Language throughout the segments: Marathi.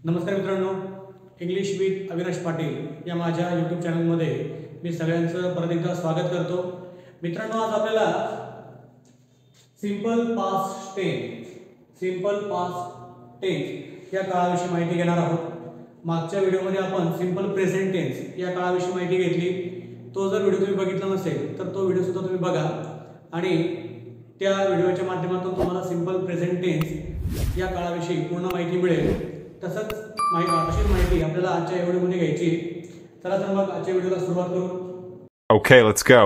नमस्कार मित्रांनो, इंग्लिश विथ अविनाश पाटील या माझ्या यूट्यूब चॅनलमध्ये मी सगळ्यांचं परत एकदा स्वागत करतो। मित्रांनो, आज आपल्याला सिंपल पास्ट टेन्स या काळाविषयी माहिती घेणार आहोत। मागच्या व्हिडिओमध्ये आपण सिंपल प्रेझेंट टेन्स या काळाविषयी माहिती घेतली। तो जर व्हिडिओ तुम्ही बघितला नसेल तर तो व्हिडिओ सुद्धा तुम्ही बघा आणि त्या व्हिडिओच्या माध्यमातून तुम्हाला सिंपल प्रेझेंट टेन्स या काळाविषयी पूर्ण माहिती मिळेल। तसंच अशी माहिती आपल्याला आजच्या व्हिडिओमध्ये घ्यायची। चला तर मग आजच्या व्हिडिओला सुरुवात करू। Okay, let's go.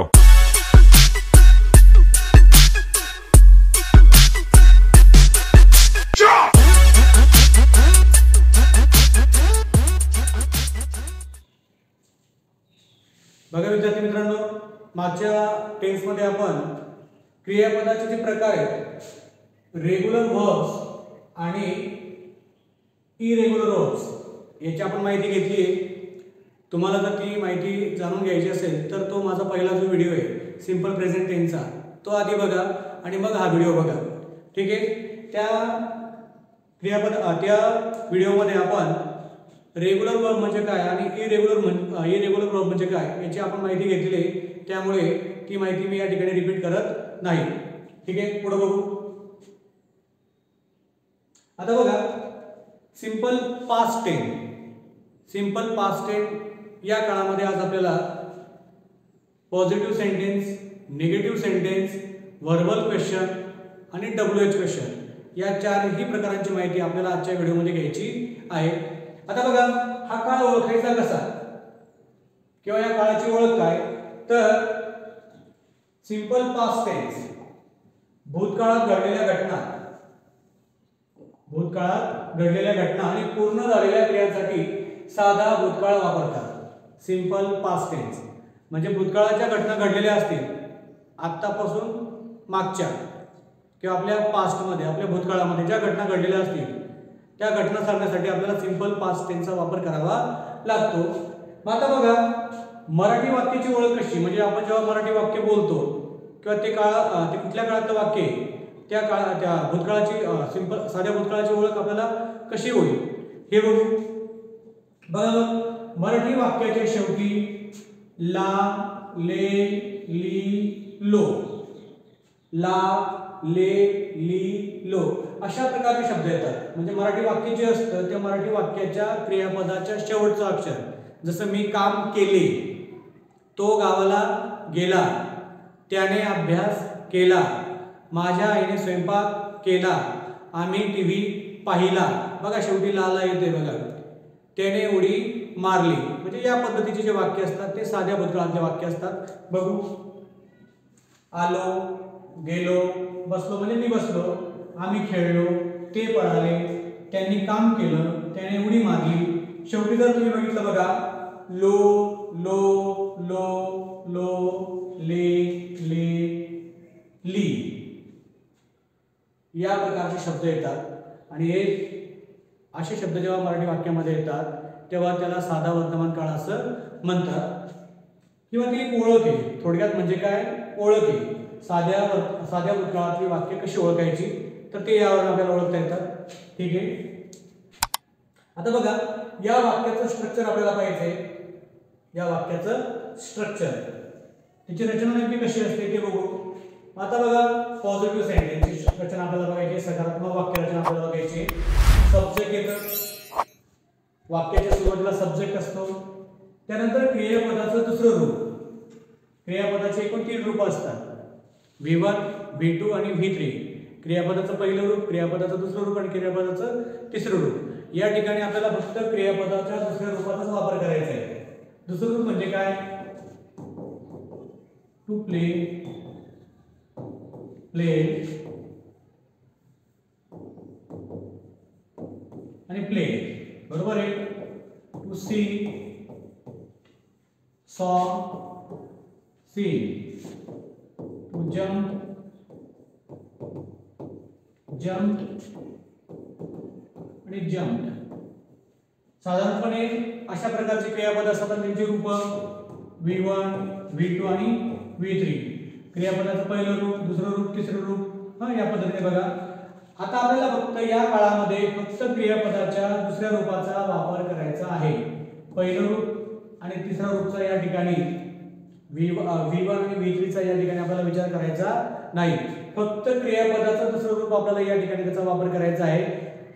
बघा विद्यार्थी मित्रांनो, मागच्या टेन्समध्ये आपण क्रियापदाचे जे प्रकार आहेत, रेग्युलर वर्ब्स आणि इरेग्युलर वर्ब्स याची आपण माहिती घेतली आहे। तुम्हाला जर ती माहिती जाणून घ्यायची असेल तर तो माझा पहिला जो व्हिडिओ आहे सिंपल प्रेझेंट टेन्सचा तो आधी बघा आणि मग हा व्हिडिओ बघा, ठीक आहे। त्या व्हिडिओमध्ये आपण रेग्युलर वर्ब म्हणजे काय आणि इरेग्युलर वर्ब म्हणजे काय याची आपण माहिती घेतली आहे, त्यामुळे ती माहिती मी या ठिकाणी रिपीट करत नाही, ठीक आहे। पुढे बघू। आता बघा, सिंपल पास्ट टेन्स या काळामध्ये आज आपल्याला positive sentence, negative sentence, verbal question आणि WH क्वेश्चन या चारही प्रकारांची माहिती आपल्याला आजच्या व्हिडिओमध्ये घ्यायची आहे। आता बघा, हा काळ ओळखायचा कसा किंवा या काळाची ओळख काय, तर सिंपल पास्ट टेन्स भूतकाळात घडलेल्या घटना आणि पूर्ण झालेल्या क्रियांसाठी साधा भूतकाळ वापरतात। सिंपल पास्ट टेन्स म्हणजे भूतकाळाच्या घटना घडलेल्या असतील आतापासून मागच्या किंवा आपल्या पास्टमध्ये, आपल्या भूतकाळामध्ये ज्या घटना घडलेल्या असतील त्या घटना सांगण्यासाठी आपल्याला सिंपल पास्ट टेन्सचा वापर करावा लागतो। मग आता बघा, मराठी वाक्याची ओळख कशी, म्हणजे आपण जेव्हा मराठी वाक्य बोलतो किंवा ते कुठल्या काळातलं वाक्य आहे त्या भूतकाळाची साध्या भूतकाळाची ओळख आपल्याला कशी होईल हे बघू। बघा, मराठी वाक्याच्या शेवटी ला, ले, ली, लो, ला, ले, ली, लो अशा प्रकारचे शब्द येतात। म्हणजे मराठी वाक्य जे असतं त्या मराठी वाक्याच्या क्रियापदाच्या शेवटचं अक्षर, जसं मी काम केले, तो गावाला गेला, त्याने अभ्यास केला, माझ्या आईने स्वयंपाक केला, आम्ही टीव्ही पाहिला, बघा शेवटी लाला येते बघा, त्याने उडी मारली, म्हणजे या पद्धतीचे जे वाक्य असतात ते साध्या भूतकाळातले वाक्य असतात। बघू, आलो, गेलो, बसलो म्हणजे मी बसलो, आम्ही खेळलो, ते पळाले, त्यांनी काम केलं, त्याने उडी मारली। शेवटी जर तुम्ही बघितलं बघा, लो, लो, लो, लो, ले, ले, ली या प्रकारचे शब्द येतात आणि हे असे शब्द जेव्हा मराठी वाक्यामध्ये येतात तेव्हा त्याला साधा वर्तमान काळ असं म्हणतात किंवा ती एक ओळख आहे। थोडक्यात म्हणजे काय, ओळख आहे। साध्या भूतकाळातली वाक्य कशी ओळखायची तर ते यावरून आपल्याला ओळखता येतात, ठीक आहे। आता बघा, या वाक्याचं स्ट्रक्चर आपल्याला पाहिजे, या वाक्याचं स्ट्रक्चर, त्याची रचना नेमकी कशी असते ते बघू। आता बघा, पॉझिटिव्ह सेंटेन्सची रचना आपल्याला बघायची, सकारात्मक वाक्य रचना आपल्याला बघायची। सब्जेक्ट येतं, वाक्याच्या सुरुवातीला सब्जेक्ट असतो, त्यानंतर क्रियापदाचं दुसरं रूप, क्रियापदाचे एकूण 3 रूप असतात, V1, V2 आणि V3। क्रियापदाचं पहिलं रूप, क्रियापदाचं दुसरं रूप आणि क्रियापदाचं तिसरं रूप। या ठिकाणी आपल्याला फक्त क्रियापदाच्या दुसऱ्या रूपाचाच वापर करायचा आहे। दुसरं रूप म्हणजे काय, टू प्ले, आणि प्ले, बरोबर आहे। टू सी, सॉ, सी, टू जम्प, आणि जम्प। साधारणपणे अशा प्रकारचे क्रियापद असतात, त्यांची रूप V1, V2 आणि V3। क्रियापदाचं पहिलं रूप, दुसरं रूप, तिसरं रूप, या पद्धतीने बघा। आता आपल्याला फक्त या काळामध्ये फक्त क्रियापदाच्या दुसऱ्या रूपाचा वापर करायचा आहे. पहिलं रूप आणि तिसऱ्या रूपचा या ठिकाणी V1 आणि V3 चा या ठिकाणी आपल्याला विचार करायचा नाही. फक्त क्रियापदाचं दुसरं रूप आपल्याला या ठिकाणी त्याचा वापर करायचा आहे.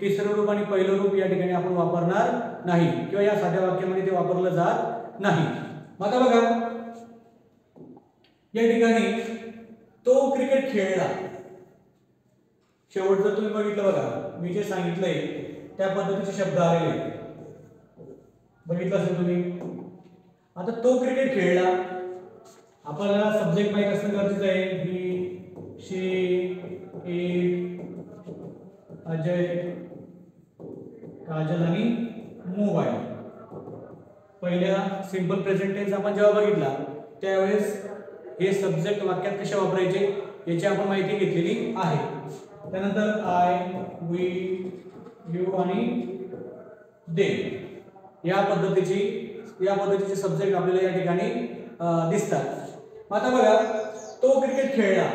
तिसरं रूप आणि पहिलं रूप या ठिकाणी आपण वापरणार नाही किंवा या साध्या वाक्यामध्ये ते वापरलं जात नाही. आता बघा या ठिकाणी तो क्रिकेट खेळला. शेवटचं तुम्ही बघितलं बघा, मी जे सांगितलंय त्या पद्धतीचे शब्द आलेले बघितलं असेल तुम्ही. आता तो क्रिकेट खेळला, आपल्याला सब्जेक्ट माहित असणं गरजेचं आहे. ही, शी, इट, अजय, काजल आणि मोबाईल. पहिल्या सिंपल प्रेझेंट टेन्स आपण जेव्हा बघितला त्यावेळेस हे सब्जेक्ट वाक्यात कसे वापरायचे याची आपण माहिती घेतलेली आहे. त्यानंतर आय, वी, यू आणि दे या पद्धतीचे सब्जेक्ट आपल्याला या ठिकाणी दिसतात. आता बघा तो क्रिकेट खेळला.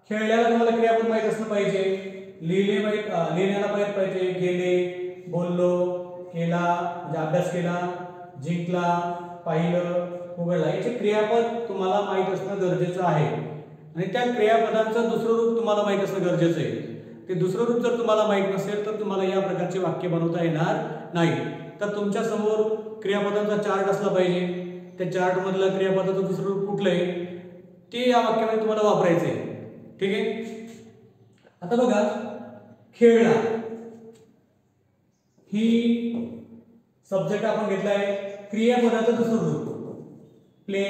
खेळल्याला तुम्हाला क्रियापद माहित असलं पाहिजे. लिहिण्याला माहित पाहिजे. गेले, बोललो, केला म्हणजे अभ्यास केला, जिंकला, पाहिलं, उघडला याचे क्रियापद तुम्हाला माहित असणं गरजेचं आहे. आणि त्या क्रियापदांचं दुसरं रूप तुम्हाला माहित असणं गरजेचं आहे. ते दुसरं रूप जर तुम्हाला माहित नसेल तर तुम्हाला या प्रकारचे वाक्य बनवता येणार नाही. तर तुमच्या समोर क्रियापदांचा चार्ट असला पाहिजे. त्या चार्ट मधलं क्रियापदाचं दुसरं रूप कुठलं आहे ते या वाक्यामध्ये तुम्हाला वापरायचं आहे. ठीक आहे. आता बघा खेळला ही सब्जेक्ट आपण घेतलाय. क्रियापदाचं दुसरं रूप प्ले,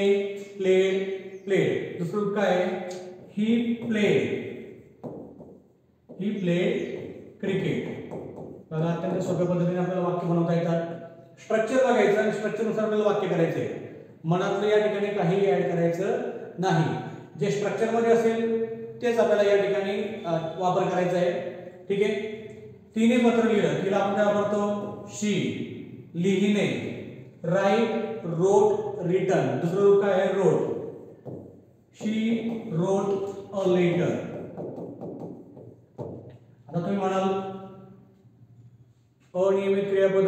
प्लेड, प्लेड. दुसरं रूप काय आहे? He played cricket. बघा अत्यंत सोप्या पद्धतीने आपल्याला वाक्य बनवता येतात. स्ट्रक्चर बघायचं आणि स्ट्रक्चरनुसार आपल्याला वाक्य करायचंय. मनातलं या ठिकाणी काही ऍड करायचं नाही. जे स्ट्रक्चर मध्ये असेल तेच आपल्याला या ठिकाणी वापर करायचा आहे. ठीक आहे. तिने पत्र लिहिलं, तिला आपण काय वापरतो? शी. लिहिणे, राईट, रोट, रिटन. दुसरं रूप काय आहे? Wrote. She wrote a letter. आता तुम्ही म्हणाल अनियमित क्रियापद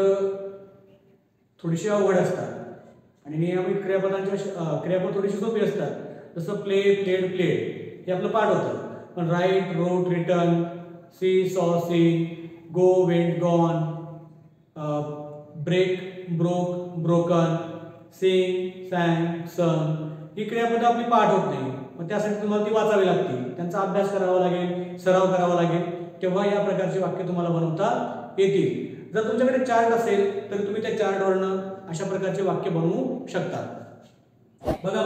थोडीशी अवघड असतात आणि नियमित क्रियापद थोडीशी सोपी असतात. जसं प्ले, प्लेड, प्लेड हे आपलं पाठ होतं. पण write, wrote, written, see, saw, seen, go, went, gone, break, broke, broken, sing, sang, sung ही क्रियापद आपली पाठ होत नाही. मग त्यासाठी तुम्हाला ती वाचावी लागतील. त्यांचा अभ्यास करावा लागेल, सराव करावा लागेल. तेव्हा या प्रकारचे वाक्य तुम्हाला बनवता येतील. जर तुमच्याकडे चार्ट असेल तर तुम्ही त्या चार्टवरनं अशा प्रकारचे वाक्य बनवू शकता. बघा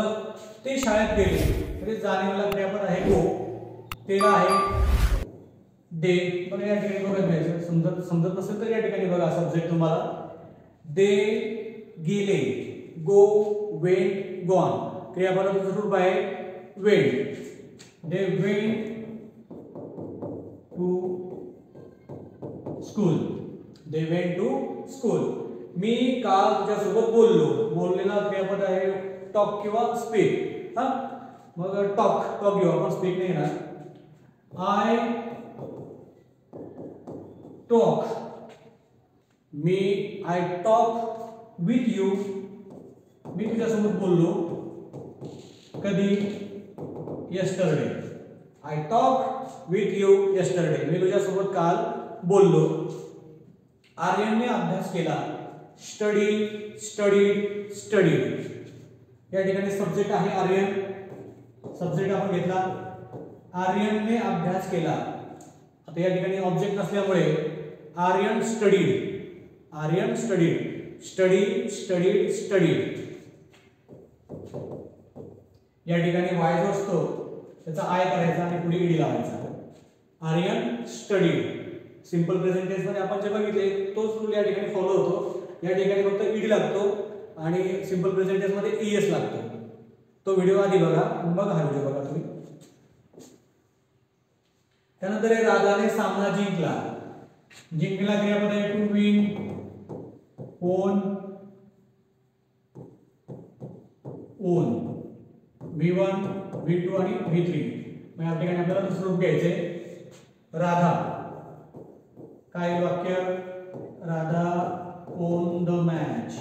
ते शाळेत गेले म्हणजे जाणीवला क्रियापद आहे गो. तेला आहे दे. बघा या ठिकाणी बघत घ्यायचं. समजत नसेल तर या ठिकाणी बघा सब्जेक्ट तुम्हाला. दे गेले, गो, वेंट, गॉन. क्रियापदाचं रूप आहे went. They went to school. They went to school. मी काल तुझ्यासोबत बोललो. बोललेला क्रियापद आहे टॉक किंवा स्पीक. मग टॉक घेऊ आपण, स्पीक नाही ना. I talk. I talk with you. मी तुझ्यासोबत बोललो. कधी? Yesterday. I talk with you yesterday. मी तुझ्यासोबत काल बोललो. आर्यनने अभ्यास केला. Study, studied, studied. या ठिकाणी सब्जेक्ट आहे आर्यन. सब्जेक्ट आपण घेतला. आर्यनने अभ्यास केला. आता या ठिकाणी ऑब्जेक्ट नसल्यामुळे Aryan studied. Aryan studied. Study, studied, studied. या ठिकाणी वाय जो असतो त्याचा आय करायचा आणि पुढे ईडी लावायचा. Aryan studied. Simple present tense मध्ये आपण जे बघितले तोच रूल या ठिकाणी फॉलो होतो. या ठिकाणी फक्त ईडी लागतो आणि सिंपल प्रेझेंट टेन्स मध्ये ईएस लागतो. तो व्हिडिओ आधी बघा, मग हा व्हिडिओ बघा तुम्ही. त्यानंतर राधाने सामना जिंकला. जिंकला क्रियापद आहे to win, on, on. V1, V2 आणि V3. मग या ठिकाणी आपल्याला दुसरं रूप घ्यायचंय राधा. काय वाक्य? Radha won the match.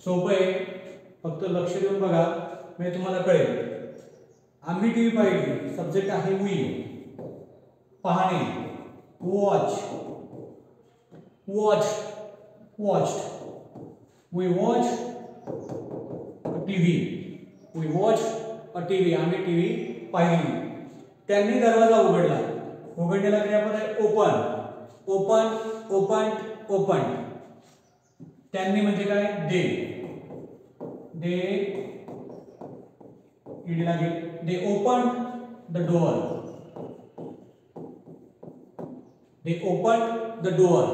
सोपं आहे, फक्त लक्ष देऊन बघा म्हणजे तुम्हाला कळेल. आम्ही टीव्ही पाहिली, सब्जेक्ट आहे वी. पाहणे, watch, watch, watched. We watch TV, we watch a TV. आम्ही टीव्ही पाहिली. त्यांनी दरवाजा उघडला. उघडलेला क्रियापद आहे ओपन. Open, opened, opened. त्यांनी म्हणजे काय? दे. दे ईडी लागेल. They opened the door. They opened the door.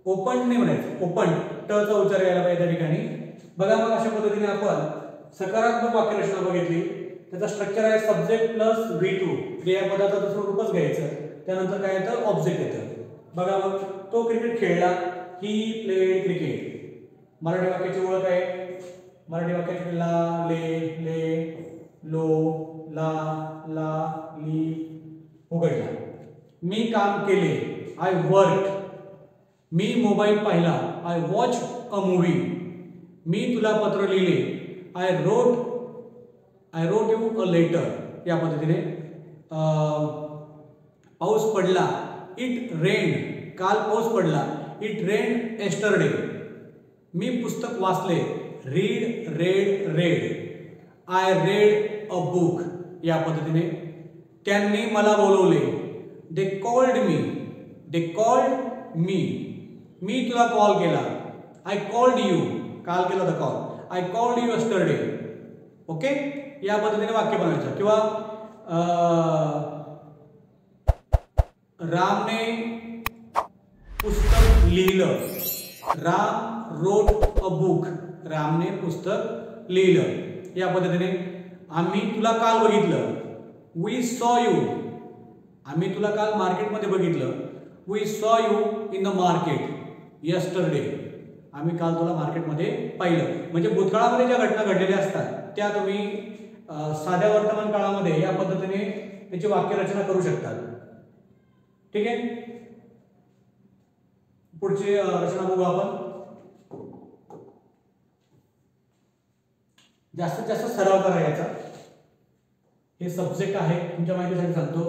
Opened नाही म्हणायचं, ओपन्ड टचा उच्चार यायला पाहिजे त्या ठिकाणी. बघा मग अशा पद्धतीने आपण सकारात्मक वाक्यरचना बघितली. त्याचा स्ट्रक्चर आहे सब्जेक्ट प्लस V2. क्रियापदाचं दुसरं रूपच घ्यायचं. त्यानंतर काय येतं? ऑब्जेक्ट येतं. बघा मग तो क्रिकेट खेळला. He played cricket. मराठी वाक्याची ओळख आहे. मराठी वाक्याची ला, ले, लो, ला, ली. उघडला. मी काम केले. I work. मी मोबाईल पाहिला. I watch a movie. मी तुला पत्र लिहिले. I wrote you a letter. या पद्धतीने पाऊस पडला. It rained. काल पाऊस पडला. It rained yesterday. मी पुस्तक वाचले. Read. I read a book. या पद्धतीने त्यांनी मला बोलवले. They called me. मी तुला कॉल केला. I called you. काल केला होता call. I called you yesterday. Okay, या पद्धतीने वाक्य बनवायचं. किंवा रामने पुस्तक लिहिलं. Ram wrote a book. रामने पुस्तक लिहिलं. या पद्धतीने आम्ही तुला काल बघितलं. वी सॉ यू. आम्ही तुला काल मार्केटमध्ये बघितलं. वी सॉ you in the market yesterday. आम्ही काल तुला मार्केटमध्ये पाहिलं. म्हणजे भूतकाळामध्ये ज्या घटना घडलेल्या असतात त्या तुम्ही साध्या वर्तमान काळामध्ये या पद्धतीने त्याची वाक्यरचना करू शकतात. ठीक आहे, पुढची रचना बघू आपण. जास्तीत जास्त सराव करायचा. हे सब्जेक्ट आहे, तुमच्या माहितीसाठी सांगतो.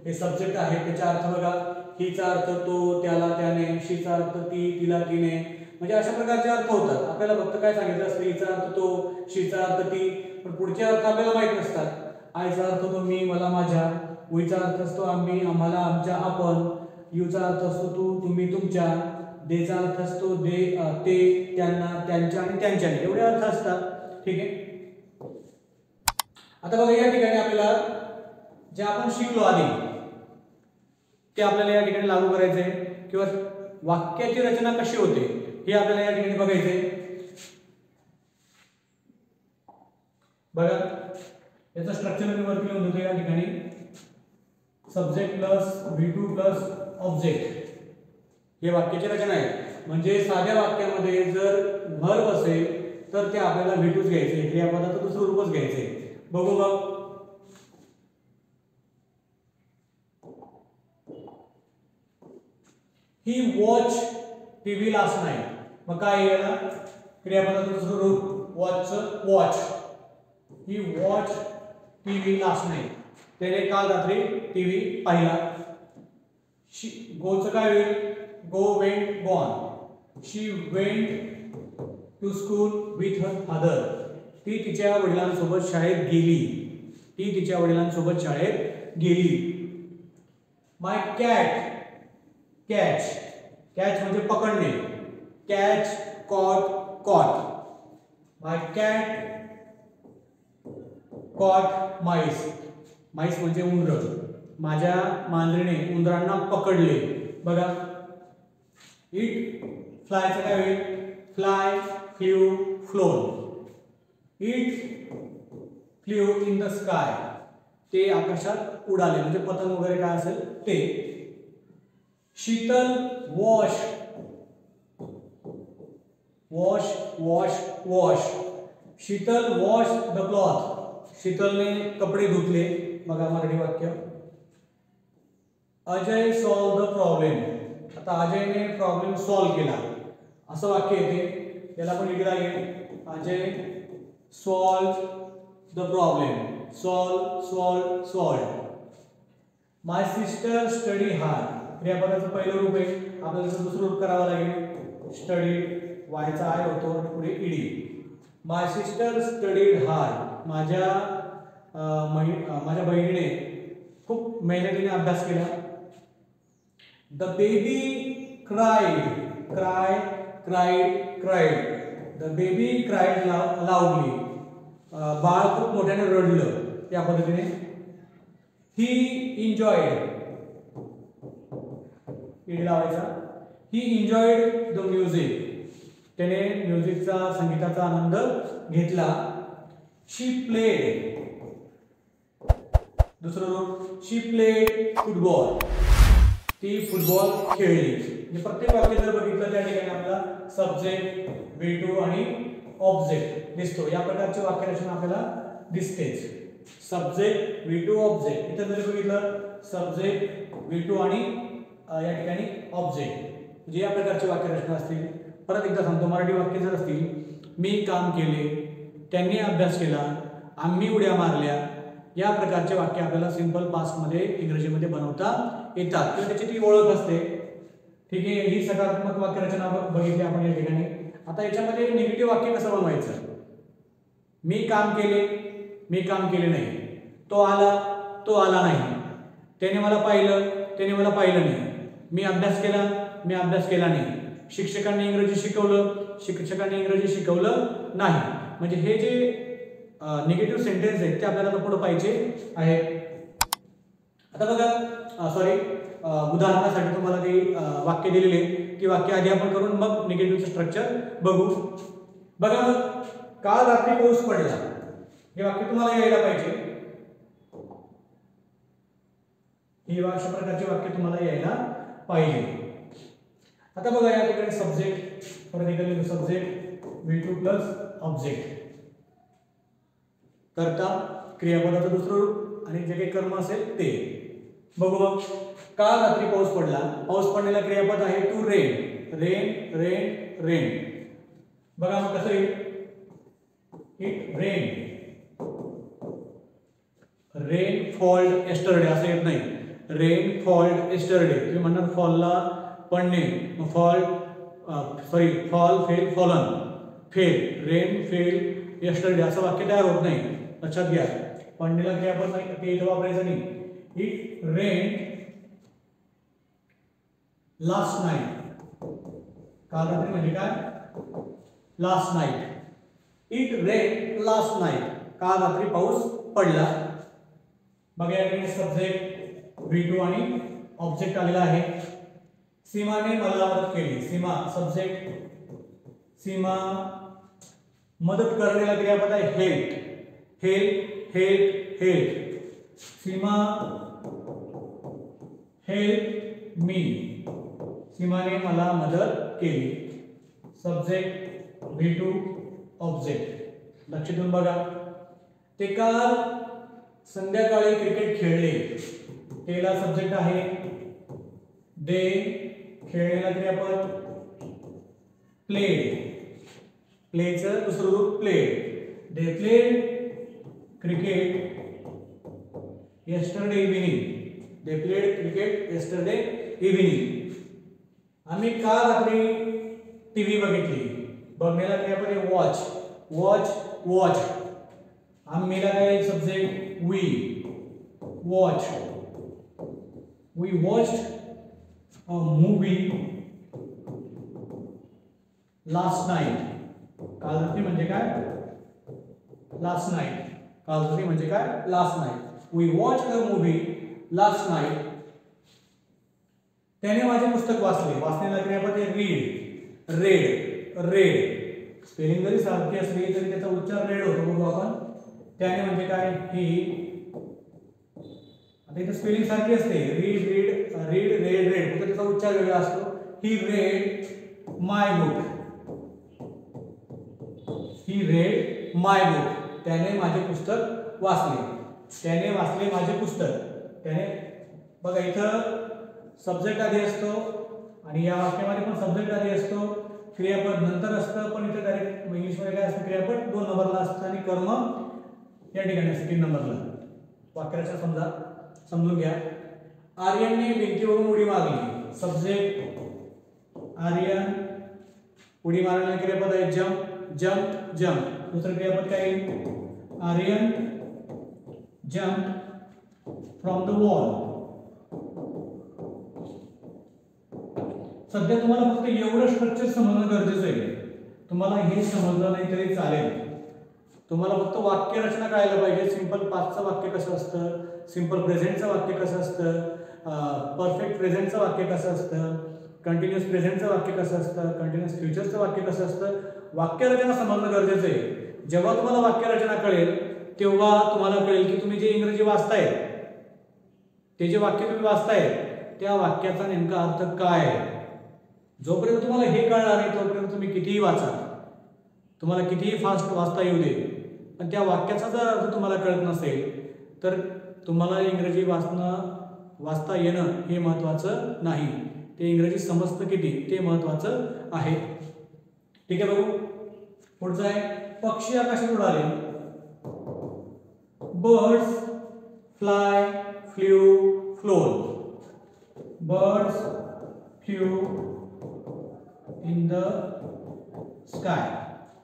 हे सब्जेक्ट आहे, त्याचा अर्थ बघा. हिचा अर्थ तो, त्याला त्याने. शीचा अर्थ ती, तिला तिने. म्हणजे अशा प्रकारचे अर्थ होतात. आपल्याला फक्त काय सांगितलं असतं? हिचा अर्थ तो, शीचा अर्थ ती. पण पुढचे अर्थ आपल्याला माहित नसतात. आयचा अर्थ तो मी, मला, माझ्या. वीचा अर्थ असतो आम्ही, आम्हाला, आमच्या, आपण. यूचा अर्थ असतो तू, तुम्ही, तुमच्या. देचा अर्थ असतो दे, ते, त्यांना, त्यांच्या आणि त्यांच्याने. एवढे अर्थ असतात. ठीक आहे. आता बघा या ठिकाणी आपल्याला जे आपण शिकलो आधी ते आपल्याला या ठिकाणी लागू करायचे आहे. किंवा वाक्याची रचना कशी होते हे आपल्याला या ठिकाणी बघायचे. बघा याचं स्ट्रक्चर मी वरती लिहून देतो. या ठिकाणी subject plus V2 plus object हे वाक्याची रचना आहे. म्हणजे साध्या वाक्यामध्ये जर व्हर्ब असेल तर ते आपल्याला V2च घ्यायचे. क्रियापदाचं दुसरं रूपच घ्यायचे. बघू मग. He watch TV last night. मग काय याला क्रियापदाचं दुसरं रूप वॉचचं watch. He watch TV last night. त्याने काल रात्री टीव्ही पाहिला. गोचं काय होईल? Go, went, gone. She went to school with her father. ती तिच्या वडिलांसोबत शाळेत गेली. ती तिच्या वडिलांसोबत शाळेत गेली. माय कॅट. कॅच. कॅच म्हणजे पकडणे. Catch, caught, caught. My cat caught mice. Mice म्हणजे उंदर. माझ्या मांजरीने उंदरांना पकडले. बघा इट फ्लायचं काय होईल? Fly, flew, flown. It flew in the sky. ते आकाशात उडाले. म्हणजे पतंग वगैरे काय असेल ते. Sheetal wash. Wash, wash, wash. Sheetal wash the cloth. शीतलने कपडे धुतले. बघा मराठी वाक्य. Ajay solve the problem. आता अजयने प्रॉब्लेम सॉल्व केला असं वाक्य येते, त्याला आपण लिहिलं आहे Ajay solve the problem. Solve. My sister study hard. क्रियापदाचं पहिलं रूप आहे, आपल्याला दुसरं रूप करावं लागेल. स्टडी वायचा आय होतो आणि पुढे ईडी. माय सिस्टर स्टडीड हार्ड. माझ्या बहिणीने खूप मेहनतीने अभ्यास केला. The baby cried. The baby cried लाऊडली. बाळ खूप मोठ्याने रडलं या पद्धतीने. ही एन्जॉयड. ईडी लावायचा. ही एन्जॉयड द म्युझिक. त्याने म्युझिकचा संगीताचा आनंद घेतला. शी प्लेड. दुसरं रूप शी प्लेड फुटबॉल. ती फुटबॉल खेळली. म्हणजे प्रत्येक वाक्य जर बघितलं त्या ठिकाणी आपल्याला सब्जेक्ट, V2 आणि ऑब्जेक्ट दिसतो. या प्रकारचे वाक्यरचना आपल्याला दिसतेच. Subject, V2, object. इथं जर बघितलं सब्जेक्ट, V2 आणि या ठिकाणी ऑब्जेक्ट, म्हणजे या प्रकारची वाक्यरचना असतील. परत एकदा सांगतो, मराठी वाक्य जर असतील मी काम केले, त्यांनी अभ्यास केला, आम्ही उड्या मारल्या, या प्रकारचे वाक्य आपल्याला सिंपल पास्ट मध्ये इंग्रजीमध्ये बनवता येतात किंवा त्याची ती ओळख असते. ठीक आहे, ही सकारात्मक वाक्यरचना बघितली आपण या ठिकाणी. आता याच्यामध्ये निगेटिव्ह वाक्य कसं बनवायचं? मी काम केले नाही. तो आला नाही. त्याने मला पाहिलं नाही. मी अभ्यास केला नाही. शिक्षकांनी इंग्रजी शिकवलं नाही. म्हणजे हे जे निगेटिव्ह सेंटेन्स आहेत ते आपल्याला पुढे पाहिजे आहेत. आता बघा, उदाहरणासाठी तुम्हाला काही वाक्य दिलेले, ती वाक्य आधी आपण करून मग निगेटिव्हचं स्ट्रक्चर बघू. बघा, मग काल रात्री पाऊस पडला. हे वाक्य तुम्हाला यायला पाहिजे. ही अशा प्रकारची वाक्य तुम्हाला यायला पाहिजे. आता बघा, या ठिकाणी subject, subject, V2 plus object. करता क्रियापदाचं दुसरं रूप आणि जे काही कर्म असेल ते बघू. मग काल रात्री पाऊस पडला. पाऊस पडलेला क्रियापद आहे टू रेन. बघा मग कसं येईल? इट रेन फॉल्ड एस्टरडे असं येत नाही. Rain fold yesterday. तुम्ही म्हणणार फॉलला पडणे, fall fail fallen fail. Rain fail yesterday असं वाक्य तयार होत नाही. लक्षात घ्या, पडलेला क्रियापद नाही ते इथं वापरायचं नाही. It rain last night. काल रात्री म्हणजे काय? Last night. It rain last night. काल रात्री पाऊस पडला. बघा, या सब्जेक्ट, V2 आणि ऑब्जेक्ट आलेला आहे. सीमाने मला मदत केली. सीमा सब्जेक्ट. सीमा मदत करण्याला क्रियापद आहे हेल्प. सीमा हेल्प मी. सीमाने मला मदत केली. Subject, V2, object. लक्ष देऊन बघा. ते काल संध्याकाळी क्रिकेट खेळले. तेला सब्जेक्ट आहे. दे खेळलेला क्रियापद प्लेचं दुसरं रूप played. They played cricket yesterday evening. आम्ही काल रात्री टीव्ही बघितली. बघण्याला क्रियापद आहे वॉच. आम्हीला काय subject we watched a movie last night. काल रात्री म्हणजे काय? Last night. We watched a movie last night. त्याने माझे पुस्तक वाचले. वाचण्याला क्रियापद आहे रेड. स्पेलिंग जरी सारखी असली तरी त्याचा उच्चार रेड होतो. बघू आपण. त्याने म्हणजे काय? ही. आता इथे स्पेलिंग सारखी असते. रेड. फक्त त्याचा उच्चार वेगळा असतो. ही रेड माय बुक. त्याने माझे पुस्तक वाचले. त्याने वाचले माझे पुस्तक. त्याने बघा, इथं सब्जेक्ट आधी असतो आणि या वाक्यामध्ये पण सब्जेक्ट आधी असतो, क्रियापद नंतर असतं, पण इथे डायरेक्ट इंग्लिशमध्ये काय असतं, क्रियापद 2 नंबरला असतं आणि कर्म या ठिकाणी असतं 3 नंबरला. वाक्यारचना समजून घ्या. आर्यनने भिंतीवरून उडी मारली. सब्जेक्ट आर्यन, उडी मारण्याला क्रियापद आहे जंप, जंप, जंप. दुसरं क्रियापद काय येईल? Aryan jump from the wall. सध्या तुम्हाला फक्त एवढं स्ट्रक्चर समजणं गरजेचं आहे. तुम्हाला हे समजलं नाही तरी चालेल. तुम्हाला फक्त वाक्य रचना कळायला पाहिजे. सिंपल पास्टचं वाक्य कसं असतं, सिंपल प्रेझेंटचं वाक्य कसं असतं, परफेक्ट प्रेझेंटचं वाक्य कसं असतं, कंटिन्युअस प्रेझेंटचं वाक्य कसं असतं, कंटिन्युअस फ्युचरचं वाक्य कसं असतं, वाक्य रचना समजणं गरजेचं आहे. जेव्हा तुम्हाला वाक्य रचना कळेल तेव्हा तुम्हाला कळेल की तुम्ही जे इंग्रजी वाचताय, ते जे वाक्य तुम्ही वाचताय त्या वाक्याचा नेमका अर्थ काय आहे. जोपर्यंत तुम्हाला हे कळणार नाही तोपर्यंत तुम्ही कितीही वाचा, तुम्हाला कितीही फास्ट वाचता येऊ दे, पण त्या वाक्याचा जर अर्थ तुम्हाला कळत नसेल तर तुम्हाला इंग्रजी वाचता येणं हे महत्त्वाचं नाही, ते इंग्रजी समजतं किती ते महत्त्वाचं आहे. ठीक आहे बघू. पुढचं आहे पक्षी आकाशात उडाले. Birds fly, flew, flown. Birds flew in the sky.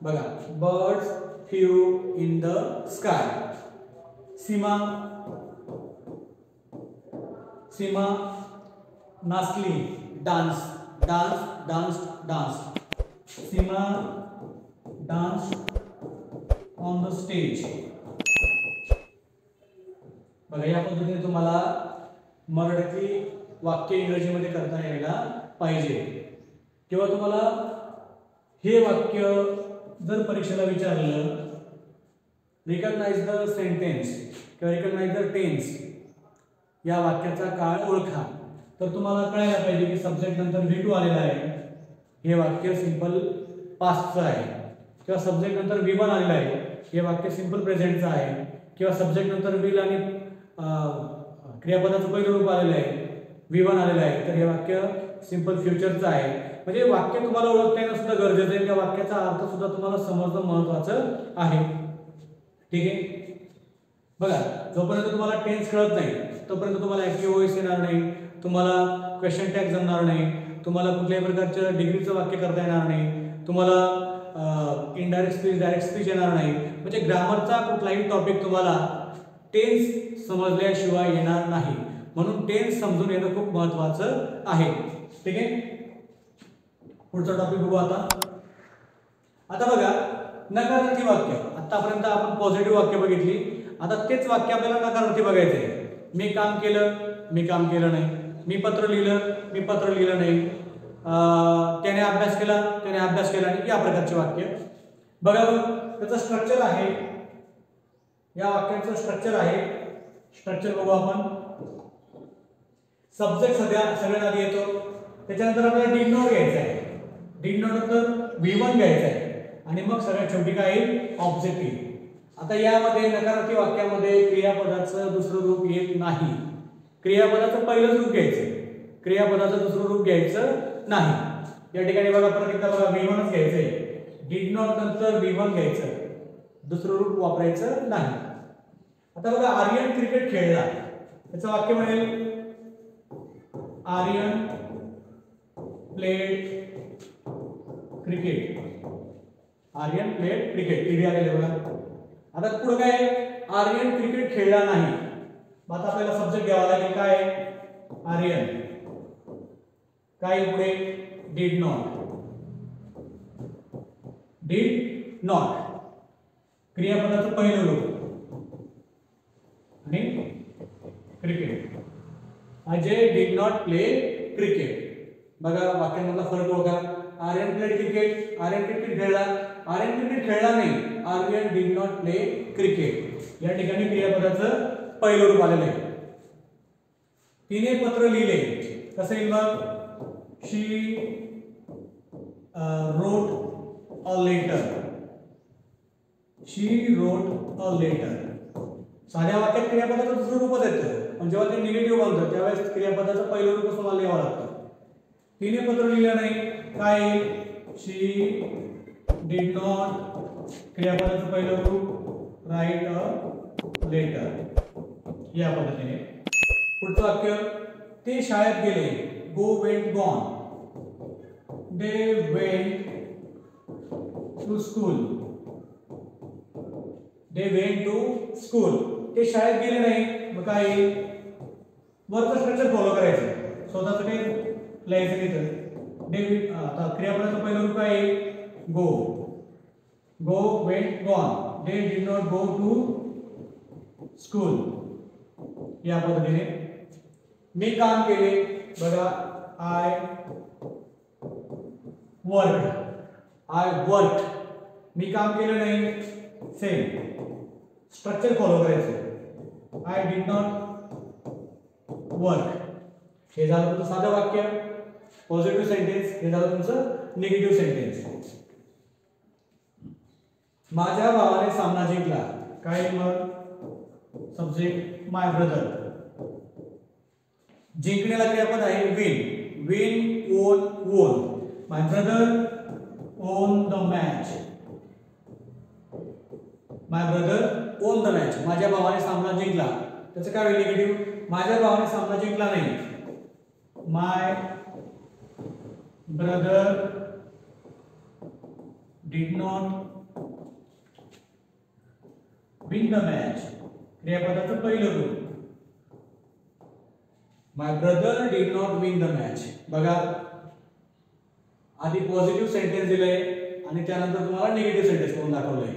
बघा, birds flew in the sky. Seema नाचली. Dance, dance, dance, dance. Seema dance on the stage. बघा, या पद्धतीने तुम्हाला मराठी वाक्य इंग्रजीमध्ये करता यायला पाहिजे. किंवा तुम्हाला हे वाक्य जर परीक्षेला विचारलं, रिकॉग्नाइज द सेंटेन्स किंवा रिकॉग्नाइज द टेन्स, या वाक्याचा काळ ओळखा, तर तुम्हाला कळायला पाहिजे की सब्जेक्ट नंतर V2 आलेला आहे, हे वाक्य सिंपल पास्टचं आहे. किंवा सब्जेक्ट नंतर V1 आलेलं आहे, हे वाक्य सिंपल प्रेझेंटचं आहे. किंवा सब्जेक्ट नंतर विल आणि क्रियापदाचं पहिलं रूप आलेलं आहे, V1 आलेलं आहे, तर हे वाक्य सिंपल फ्युचरचं आहे. म्हणजे वाक्य तुम्हाला ओळखता येणं सुद्धा गरजेचं आहे, त्या वाक्याचा अर्थ सुद्धा तुम्हाला समजणं महत्त्वाचं आहे. ठीक आहे. बघा, जोपर्यंत तुम्हाला टेन्स कळत नाही तोपर्यंत तुम्हाला ऍक्टिव्ह वॉइस येणार नाही, तुम्हाला क्वेश्चन टॅग जमणार नाही, तुम्हाला कुठल्याही प्रकारचं डिग्रीचं वाक्य करता येणार नाही, तुम्हाला इनडायरेक्ट स्पीच, डायरेक्ट स्पीच येणार नाही. म्हणजे ग्रामरचा कुठलाही टॉपिक तुम्हाला टेन्स समजल्याशिवाय येणार नाही. म्हणून टेन्स समजून येणं खूप महत्त्वाचं आहे. ठीक आहे. पुढचा टॉपिक बघू आता. बघा, नकारार्थी वाक्य. आतापर्यंत आपण पॉझिटिव्ह वाक्य बघितली, आता तेच वाक्य आपल्याला नकारार्थी बघायचं आहे. मी काम केलं, मी काम केलं नाही. मी पत्र लिहिलं, मी पत्र लिहिलं नाही. त्याने अभ्यास केला, त्याने अभ्यास केला नाही. या प्रकारचे वाक्य बघा. त्याचं स्ट्रक्चर आहे, या वाक्याचं स्ट्रक्चर आहे. स्ट्रक्चर बघू आपण. सब्जेक्ट सगळ्यात आधी येतो, त्याच्यानंतर आपल्याला डिड नॉट घ्यायचा आहे, डिड नॉट नंतर V1 घ्यायचा आहे आणि मग सगळ्यात शेवटी काय येईल? ऑब्जेक्ट येईल. आता यामध्ये नकारार्थी वाक्यामध्ये क्रियापदाचं दुसरं रूप येत नाही. क्रियापदाचं पहिलंच रूप घ्यायचं, क्रियापदाचं दुसरं रूप घ्यायचं नाही. या ठिकाणी बघा, परत एकदा बघा, V1च घ्यायचंय, डिड नॉट नंतर V1 घ्यायचं, दुसरं रूप वापरायचं नाही. आता बघा, आर्यन क्रिकेट खेळला, त्याचं वाक्य म्हणेल Aryan played cricket. Aryan played cricket, ED आलेलं बघा. आता पुढे काय? आर्यन क्रिकेट खेळला नाही. आता आपल्याला सब्जेक्ट घ्यावा लागेल, काय? आर्यन. काय पुढे? Did not. डिड नॉट क्रियापदाचं पहिलं रूप आणि cricket. Ajay did not play cricket. बघा, वाक्यांमधला फरक ओळखा. Aryan played cricket, Aryan cricket खेळला, आर्यन क्रिकेट खेळला नाही, Aryan did not play cricket. या ठिकाणी क्रियापदाचं पहिलं रूप आलेलं आहे. तिने पत्र लिहिले, कसं येईल मग? She wrote a letter. She wrote a letter. साध्या वाक्यात क्रियापदाचं दुसरं रूपच येतं, पण जेव्हा ते निगेटिव्ह बनतं त्यावेळेस क्रियापदाचं पहिलं रूप तुम्हाला लिहावं लागतं. तिने पत्र लिहिलं नाही, काय? शी डिड नॉट, क्रियापदाचं पहिलं रूप राईट अ लेटर. या पद्धतीने पुढचं वाक्य, ते शाळेत गेले. Go went gone. They went to school. They went to school. ते शाळेत गेले नाही, मग काय? वरचं स्ट्रक्चर फॉलो करायचं, स्वतःचं ते लिहायचं तिथं. डे आता क्रियापदाचं पहिलं रूप काय? Go. Go went gone. They did not go to school. या पद्धतीने मी काम केले. बघा, आय वर्क. I work. मी काम केलं नाही, सेम स्ट्रक्चर फॉलो करायचं. I did not work. हे झालं तुमचं साधं वाक्य, पॉझिटिव्ह सेंटेन्स. हे झालं तुमचं निगेटिव्ह सेंटेन्स. माझ्या भावाने सामना जिंकला. काय? मग सब्जेक्ट माय ब्रदर. जिंकण्याला क्रियापद आहे win. Win, won, won. My brother won the match. My brother won the match. माझ्या भावाने सामना जिंकला. त्याचं काय होईल? निगेटिव्ह. माझ्या भावाने सामना जिंकला नाही. My brother did not win the match. क्रियापदाचं पहिलं रूप. My brother did not win the match. बघा, आधी पॉझिटिव्ह सेंटेन्स दिलंय आणि त्यानंतर तुम्हाला निगेटिव्ह सेंटेन्स करून दाखवलंय.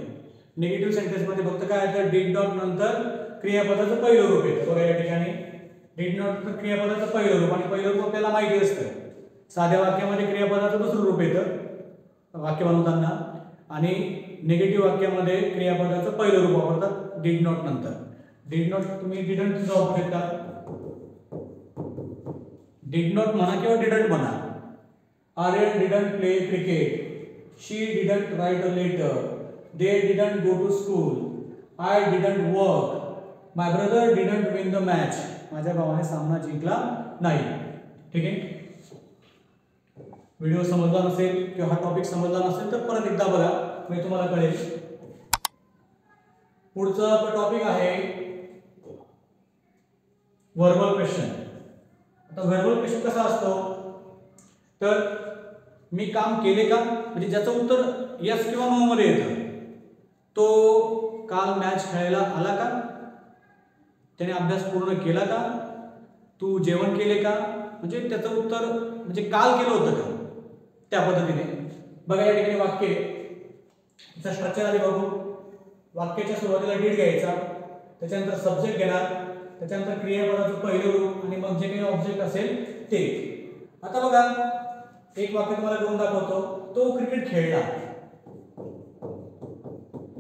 निगेटिव्ह सेंटेन्स मध्ये फक्त काय येतं? डिड नॉट नंतर क्रियापदाचं पहिलं रूप येतं. बघा या ठिकाणी डिड नॉट क्रियापदाचं पहिलं रूप, आणि पहिलं रूप आपल्याला माहिती असतं. साध्या वाक्यामध्ये क्रियापदाचं दुसरं रूप येतं वाक्य बनवताना, आणि निगेटिव्ह वाक्यामध्ये क्रियापदाचं पहिलं रूप वापरतात डिड नॉट नंतर. डिड नॉट तुम्ही डिडंट सुद्धा वापरू शकता. डिड नॉट म्हणा किंवा डिडंट म्हणा. Aryan didn't play cricket. She didn't write a letter. They didn't go to school. I didn't work. My brother didn't win the match. माझ्या भावाने सामना जिंकला नाही. ठीक आहे. व्हिडिओ समजला नसेल किंवा हा टॉपिक समजला नसेल तर परत एकदा बघा, म्हणजे तुम्हाला कळेल. पुढचा टॉपिक आहे व्हर्बल क्वेश्चन. आता व्हर्बल क्वेश्चन कसा असतो? तर मी काम केले का, म्हणजे ज्याचं उत्तर यस किंवा नो मध्ये येतं. तो काल मॅच खेळायला आला का? त्याने अभ्यास पूर्ण केला का? तू जेवण केले का? म्हणजे त्याचं उत्तर म्हणजे काल केलं होतं का, त्या पद्धतीने. बघा या ठिकाणी वाक्य त्याचं स्ट्रक्चर आधी बघू. वाक्याच्या सुरुवातीला डीड घ्यायचा, त्याच्यानंतर सब्जेक्ट घेणार, त्याच्यानंतर क्रियापदाचं पहिलं रूप, आणि मग जे काही ऑब्जेक्ट असेल ते. आता बघा एक वाक्य तुम्हाला करून दाखवतो. तो क्रिकेट खेळला.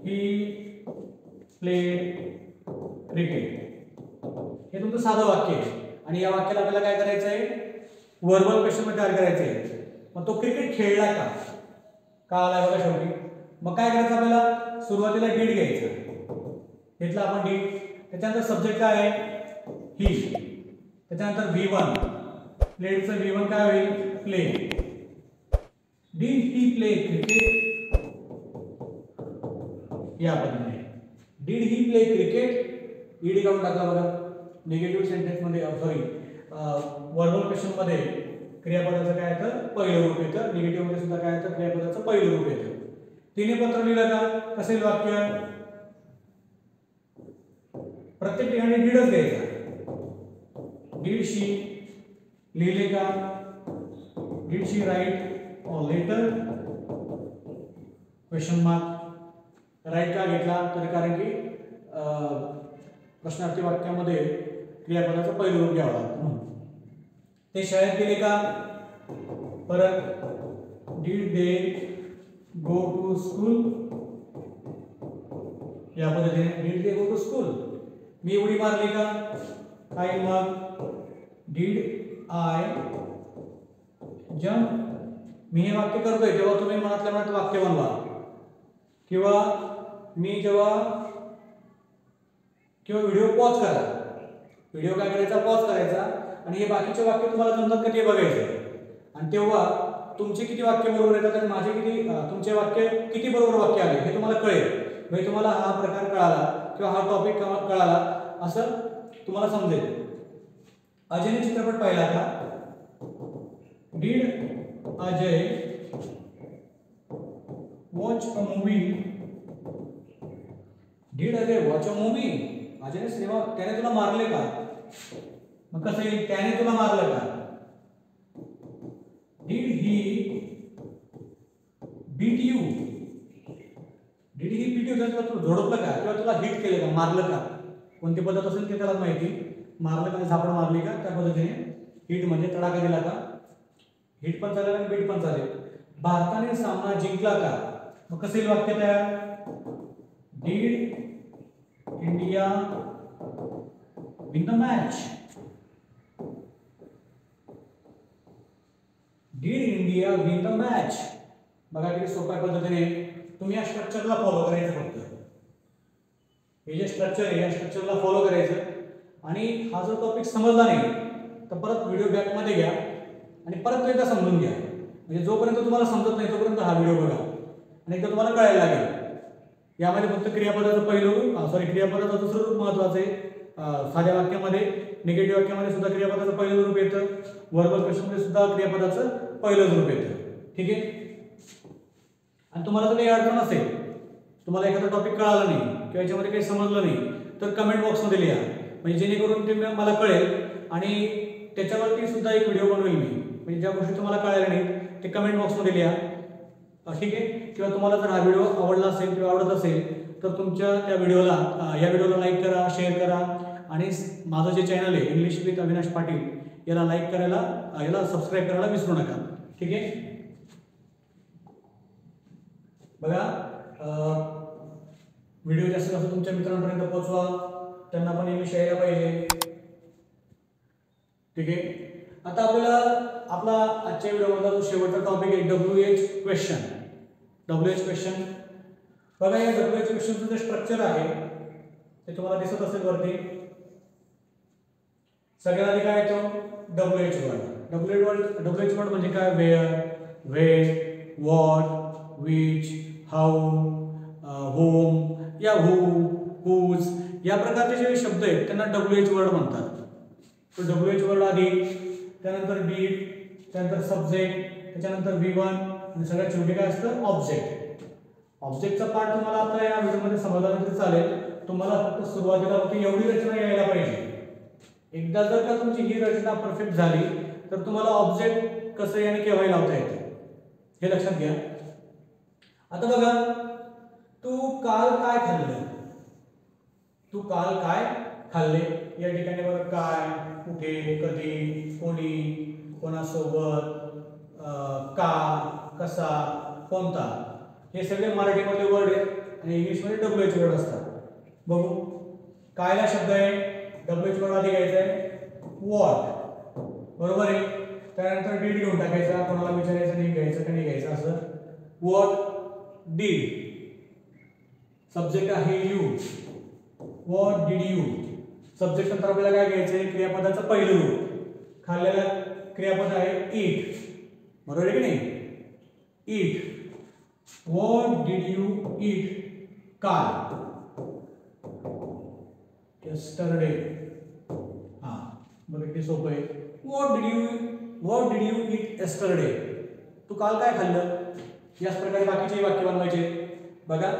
He played cricket. हे तुमचं साधं वाक्य आहे, आणि या वाक्याला आपल्याला काय करायचं आहे? व्हर्बल क्वेश्चन मध्ये तयार करायचं आहे. मग तो क्रिकेट खेळला का? का आला बघा शेवटी. मग काय करायचं आपल्याला? सुरुवातीला डीड घ्यायचं, घेतला आपण डीड. त्याच्यानंतर सब्जेक्ट काय आहे? ही. त्याच्यानंतर V1. प्लेडचं V1 काय होईल? Play. Did he play cricket. या पद्धतीने did he play cricket. ED काढून टाकला बघा. निगेटिव्ह सेंटेन्स मध्ये, सॉरी व्हर्बल क्वेश्चन मध्ये क्रियापदाचं काय येतं? पहिलं रूप येतं. निगेटिव्ह मध्ये सुद्धा काय येतं? क्रियापदाचं पहिलं रूप येतं. तिने पत्र लिहिलं का? कसेल वाक्य? प्रत्येक ठिकाणी डीडच घ्यायचा. डीड शी लिहिले का? Did she write a letter? Question mark. Write का घेतला? तर कारण की प्रश्नार्थी वाक्यामध्ये क्रियापदाचं पहिलं रूप घ्यावं लागतं. ते शाळेत गेले का? परत did they go to school? या पद्धतीने did they go to school. मी उडी मारली का? काय मग? Did I jump? मी हे वाक्य करतोय तेव्हा तुम्ही मनातल्या मनात वाक्य बनवा. किंवा मी जेव्हा किंवा व्हिडिओ पॉज करा. व्हिडिओ काय करायचा, पॉज करायचा आणि हे बाकीचे वाक्य तुम्हाला जमतात का ते बघायचे. आणि तेव्हा तुमचे किती वाक्य बरोबर येतात आणि माझे किती तुमचे वाक्य किती बरोबर वाक्य आले हे तुम्हाला कळेल. म्हणजे तुम्हाला हा प्रकार कळाला किंवा हा टॉपिक कळाला असं तुम्हाला समजेल. अजयने चित्रपट पाहिला का? Did Ajay watch a movie? Did Ajay watch a movie? अजयने सिनेमा, त्याने तुला मारले का? मग कसं येईल, त्याने तुला मारलं का? Did he beat you? Did he beat you? तुला झोडपलं का किंवा तुला हिट केलं का, मारलं का? कोणती पद्धत असेल ते त्याला माहिती. मारलं का, झापड मारली का, त्या पद्धतीने. हिट म्हणजे तडाखा दिला का. हिट पण चालेल आणि बीट पण चालेल. भारताने सामना जिंकला का? मग कसं येईल वाक्य तयार? Did India win the match? Did India win the match? बघा किती सोप्या पद्धतीने तुम्ही या स्ट्रक्चरला फॉलो करायचं. फक्त हे जे स्ट्रक्चर आहे या स्ट्रक्चरला फॉलो करायचं आणि हा जर टॉपिक समजला नाही तर परत व्हिडिओ बॅक मध्ये घ्या आणि परत तो एकदा समजून घ्या. म्हणजे जोपर्यंत तुम्हाला समजत नाही तोपर्यंत हा व्हिडिओ बघा आणि एकदा तुम्हाला कळायला लागेल. यामध्ये फक्त क्रियापदाचं पहिलं क्रियापदाचं दुसरं रूप महत्त्वाचं आहे. साध्या वाक्यामध्ये, निगेटिव्ह वाक्यामध्ये सुद्धा क्रियापदाचं पहिलं रूप येतं. वर्बल क्वेश्चनमध्ये सुद्धा क्रियापदाचं पहिलं रूप येतं. ठीक आहे. आणि तुम्हाला जर काही अडचण असेल, तुम्हाला एखादा टॉपिक कळाला नाही किंवा याच्यामध्ये काही समजलं नाही तर कमेंट बॉक्समध्ये लिहा. म्हणजे जेणेकरून ते मला कळेल आणि त्याच्यावरती सुद्धा एक व्हिडिओ बनवेल मी. म्हणजे ज्या गोष्टी तुम्हाला कळाल्या नाहीत ते कमेंट बॉक्समध्ये लिहा. ठीक आहे. किंवा तुम्हाला जर हा व्हिडिओ आवडला असेल किंवा आवडत असेल तर तुमच्या त्या व्हिडिओला या व्हिडिओला लाईक करा, शेअर करा आणि माझं जे चॅनल आहे इंग्लिश विथ अविनाश पाटील याला लाईक करायला, याला सबस्क्राईब करायला विसरू नका. ठीक आहे. बघा व्हिडिओ जास्तीत जास्त तुमच्या मित्रांपर्यंत पोहोचवा, त्यांना पण इंग्लिश यायला पाहिजे. ठीक आहे. आता आपल्याला आपला आजच्या व्हिडिओमधला जो शेवटचा टॉपिक आहे WH क्वेश्चन. WH क्वेश्चन बघा, या WH क्वेश्चनचं जे स्ट्रक्चर आहे ते तुम्हाला दिसत असेल वरती. सगळ्यात आधी काय येतो? WH word. WH वर्ड म्हणजे काय? Where, when, what, which, how, whom या हू, हुज या प्रकारचे जे शब्द आहेत त्यांना WH वर्ड म्हणतात. तो WH वर्ड आधी, त्यानंतर डीड, त्यानंतर सब्जेक्ट, त्याच्यानंतर V1 आणि सगळ्यात शेवटी काय असतं? ऑब्जेक्ट. ऑब्जेक्टचा पार्ट तुम्हाला आता या व्हिडिओमध्ये समजला तरी चालेल. तुम्हाला फक्त सुरुवातीला फक्त एवढी रचना यायला पाहिजे. एकदा जर का तुमची ही रचना परफेक्ट झाली तर तुम्हाला ऑब्जेक्ट कसं आणि केव्हाही लावता येते हे लक्षात घ्या. आता बघा, तू काल काय खाल्लं? तू काल काय खाल्ले? या ठिकाणी बघा काय, कुठे, कधी, कोणी, कोणासोबत, का, कसा, कोणता हे सगळे मराठीमध्ये वर्ड आहेत आणि इंग्लिशमध्ये WH वर्ड असतात. बघू, कायला शब्द आहे, WH वर्ड आधी घ्यायचा आहे व्हॉट, बरोबर आहे. त्यानंतर डीड घेऊन टाकायचा, कोणाला विचारायचं नाही, घ्यायचं का नाही घ्यायचं असं. What, did. सब्जेक्ट आहे you, what did you. Subject नंतर आपल्याला काय घ्यायचंय? क्रियापदाचं पहिलं रूप. खाल्लेलं क्रियापद आहे ईट, बरोबर आहे की नाही? Eat. What did you eat? काल, yesterday. हां, बघा किती सोपं आहे. What did you eat yesterday? तू काल काय खाल्लं? याच प्रकारे बाकीचे वाक्य बनवायचे. बघा,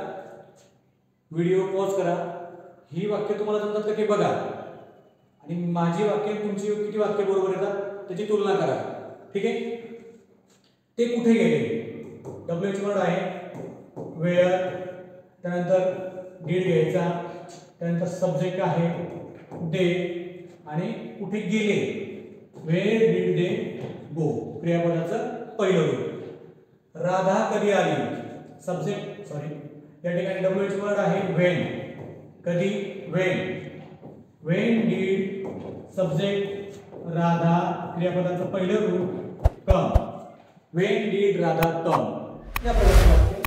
व्हिडिओ पॉज करा. ही वाक्य तुम्हाला जमतात का ते बघा आणि माझी वाक्य तुमची किती वाक्य बरोबर येतात त्याची तुलना करा. ठीक आहे. ते कुठे गेले? WH वर्ड आहे वेअर, त्यानंतर डीड घ्यायचा, त्यानंतर सब्जेक्ट आहे दे आणि कुठे गेले? वेअर डिड दे गो, क्रियापदाचं पहिलं रूप. राधा कधी आली? सब्जेक्ट या ठिकाणी WH वर्ड आहे व्हेन. कधी? When. When did subject Radha, क्रियापदाचं पहिलं रूप come. When did Radha come. या प्रकारचे वाक्य.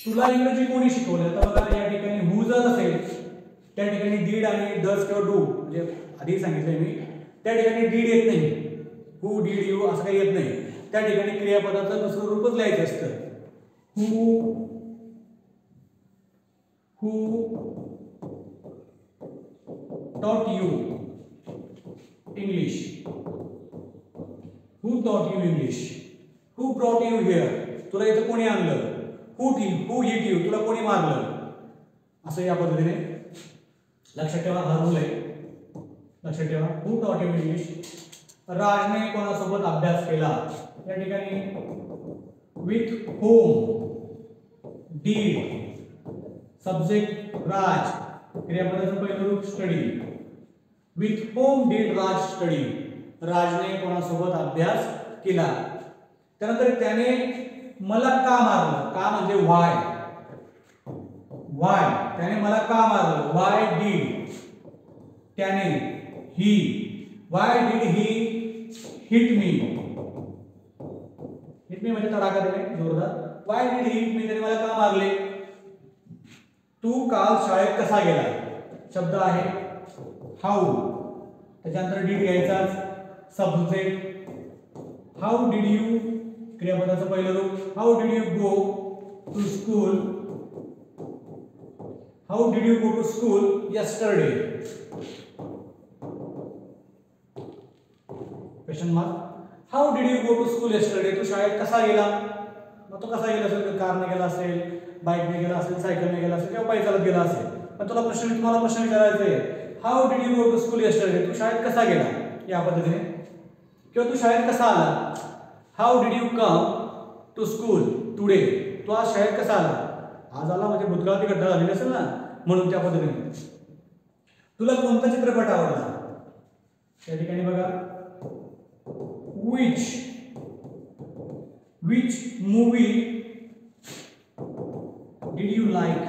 तुला इंग्रजी कोणी शिकवलं? तर बघा या ठिकाणी हू जर असेल त्या ठिकाणी did आणि does किंवा do म्हणजे आधी सांगितलंय मी, त्या ठिकाणी did येत नाही, who did you असं काही येत नाही. त्या ठिकाणी क्रियापदाचं दुसरं रूपच लिहायचं असतं. who taught you English, who taught you English, who brought you here, तुला इथं कोणी आणलं, who hit you, तुला कोणी मारलं. असं या पद्धतीने लक्षात ठेवा. हा रूल आहे, लक्षात ठेवा. who taught you English. राजने कोणासोबत अभ्यास केला, या ठिकाणी with whom, did, सब्जेक्ट राज, क्रियापदाचं पहिलं रूप study. with whom did Raj study, राजने कोणासोबत अभ्यास केला. त्यानंतर त्याने मला का मारलं, का म्हणजे why, त्याने मला का मारलं, why did, त्याने why did he hit me, म्हणजे तडाखा देणे जोरदार. why did he hit me, त्याने मला का मारले. तू काल शाळेत कसा गेला, शब्द आहे हाऊ, त्याच्यानंतर did घ्यायचा सब्जेक्ट. हाऊ डिड यू, क्रियापदाचं पहिलं रूप. How did you go to school, how did you go to school yesterday, question mark. How did you go to school yesterday, तू शाळेत कसा गेला. मग तो कसा गेला असेल, कारने गेला असेल, बाईकने गेला असेल, सायकलने गेला असेल किंवा पायी चालत गेला असेल. पण तुम्हाला प्रश्न विचारायचा आहे, how did you go to school yesterday, तू शाळेत कसा गेला या पद्धतीने. किंवा तू शाळेत कसा आला, how did you come to school today, तू आज शाळेत कसा आला. आज आला म्हणजे भूतकाळात घटना झालेली असेल ना, म्हणून त्या पद्धतीने. तुला कोणता चित्रपट आवडला, त्या ठिकाणी बघा which movie did you like,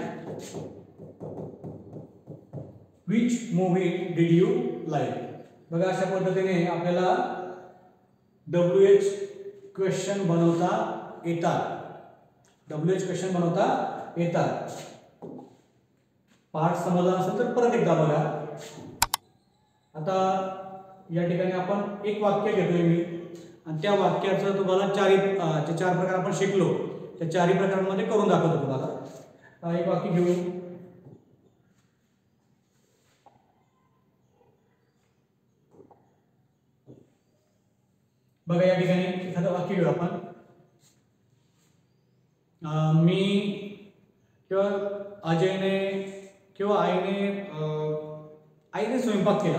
which movie did you like. बघा अशा पद्धतीने आपल्याला WH क्वेश्चन बनवता येतात, WH क्वेश्चन बनवता येतात. पाठ समजला असेल तर परत एकदा बघा. आता या ठिकाणी आपण एक वाक्य घेतोय मी आणि त्या वाक्याचं तुम्हाला चार प्रकार आपण शिकलो, त्या चारही प्रकारांमध्ये करून दाखवतो तुम्हाला. एक वाक्य घेऊ. बघा या ठिकाणी एखादं वाक्य घेऊ आपण. मी किंवा अजयने किंवा आईने स्वयंपाक केला,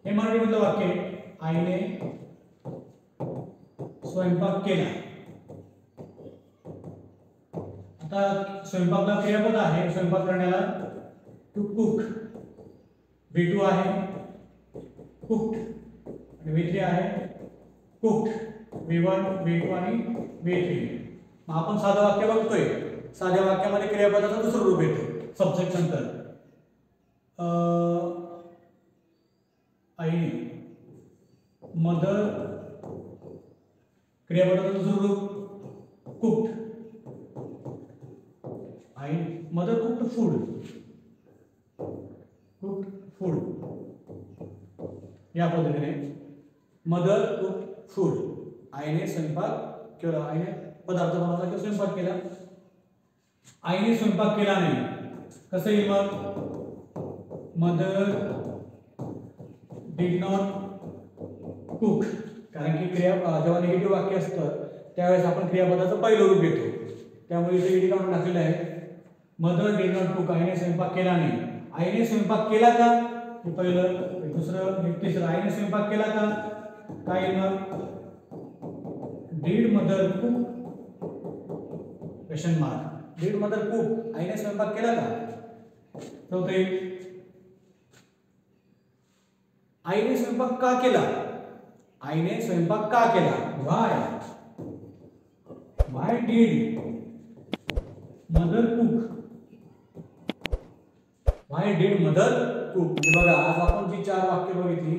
हे मराठीमधलं वाक्य आहे. आईने स्वयंपाक केला. आता स्वयंपाकला क्रियापद आहे, स्वयंपाक करण्याला टू कुक, V2 आहे कुक्ड आणि V3 आहे कुक्ड, V1 V2 आणि V3. मग आपण साधं वाक्य बघतोय, साध्या वाक्यामध्ये क्रियापदाचं दुसरं रूप येतं सब्जेक्ट नंतर. आईने, मदर, क्रियापदाचं दुसरं रूप कुक्ड, आई, मदर कुक्ड फूड, या पद्धतीने मदर कुक्ड फूड, आईने स्वयंपाक केला, आईने पदार्थ बनवला किंवा स्वयंपाक केला. आईने स्वयंपाक केला नाही, कसं येईल मग, मदर डिड नॉट कुक, कारण की जेव्हा निगेटिव्ह वाक्य असतं त्यावेळेस आपण क्रियापदाचं पहिलं रूप घेतो, त्यामुळे इथे ईडी काढून टाकलेलं आहे. मदर डिड नॉट कुक, आईने स्वयंपाक केला नाही. आईने स्वयंपाक केला का, हे पहिलं, दुसरं, हे तिसरं. आईने स्वयंपाक केला का, काय मग, did mother cook, question mark, did mother cook, आईने स्वयंपाक केला का. चौथे, आईने स्वयंपाक का केला, आईने स्वयंपाक का केला, why did mother cook, why did mother cook. म्हणजे बघा आज आपण जी चार वाक्य बघितली,